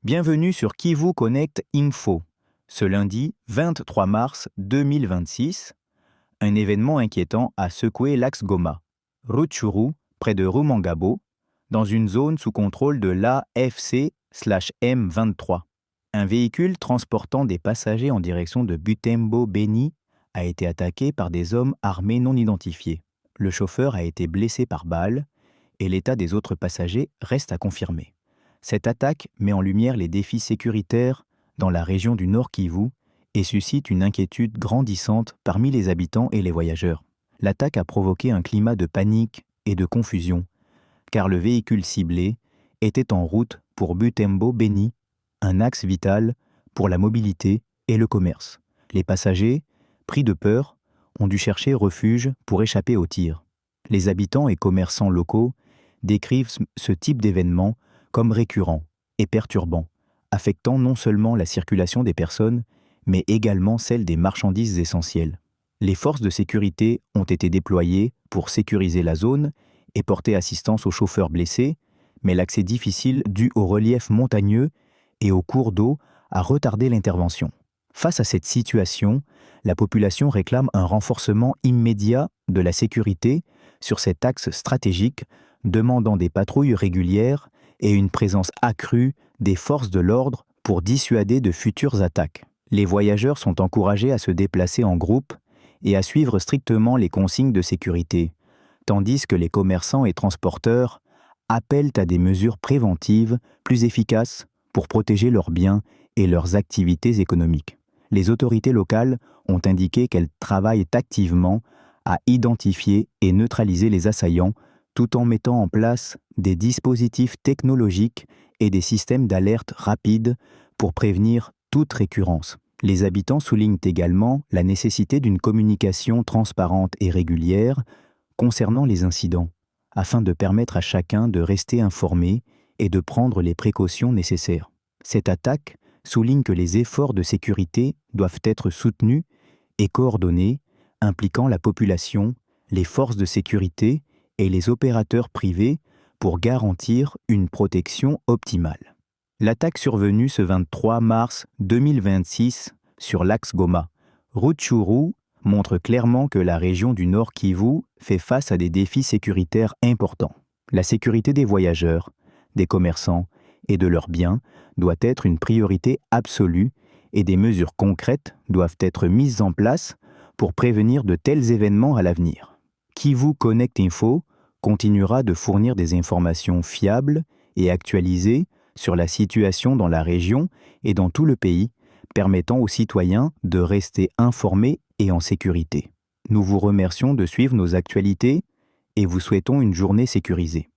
Bienvenue sur Kivu Connect Info. Ce lundi 23 mars 2026, un événement inquiétant a secoué l'axe Goma, Rutshuru, près de Rumangabo, dans une zone sous contrôle de l'AFC/M23. Un véhicule transportant des passagers en direction de Butembo-Beni a été attaqué par des hommes armés non identifiés. Le chauffeur a été blessé par balle et l'état des autres passagers reste à confirmer. Cette attaque met en lumière les défis sécuritaires dans la région du Nord Kivu et suscite une inquiétude grandissante parmi les habitants et les voyageurs. L'attaque a provoqué un climat de panique et de confusion, car le véhicule ciblé était en route pour Butembo-Beni, un axe vital pour la mobilité et le commerce. Les passagers, pris de peur, ont dû chercher refuge pour échapper aux tirs. Les habitants et commerçants locaux décrivent ce type d'événement comme récurrent et perturbant, affectant non seulement la circulation des personnes, mais également celle des marchandises essentielles. Les forces de sécurité ont été déployées pour sécuriser la zone et porter assistance aux chauffeurs blessés, mais l'accès difficile dû au relief montagneux et aux cours d'eau a retardé l'intervention. Face à cette situation, la population réclame un renforcement immédiat de la sécurité sur cet axe stratégique, demandant des patrouilles régulières et une présence accrue des forces de l'ordre pour dissuader de futures attaques. Les voyageurs sont encouragés à se déplacer en groupe et à suivre strictement les consignes de sécurité, tandis que les commerçants et transporteurs appellent à des mesures préventives plus efficaces pour protéger leurs biens et leurs activités économiques. Les autorités locales ont indiqué qu'elles travaillent activement à identifier et neutraliser les assaillants tout en mettant en place des dispositifs technologiques et des systèmes d'alerte rapides pour prévenir toute récurrence. Les habitants soulignent également la nécessité d'une communication transparente et régulière concernant les incidents, afin de permettre à chacun de rester informé et de prendre les précautions nécessaires. Cette attaque souligne que les efforts de sécurité doivent être soutenus et coordonnés, impliquant la population, les forces de sécurité et les opérateurs privés pour garantir une protection optimale. L'attaque survenue ce 23 mars 2026 sur l'axe Goma, Rutshuru, montre clairement que la région du Nord Kivu fait face à des défis sécuritaires importants. La sécurité des voyageurs, des commerçants et de leurs biens doit être une priorité absolue et des mesures concrètes doivent être mises en place pour prévenir de tels événements à l'avenir. Kivu Connect Info continuera de fournir des informations fiables et actualisées sur la situation dans la région et dans tout le pays, permettant aux citoyens de rester informés et en sécurité. Nous vous remercions de suivre nos actualités et vous souhaitons une journée sécurisée.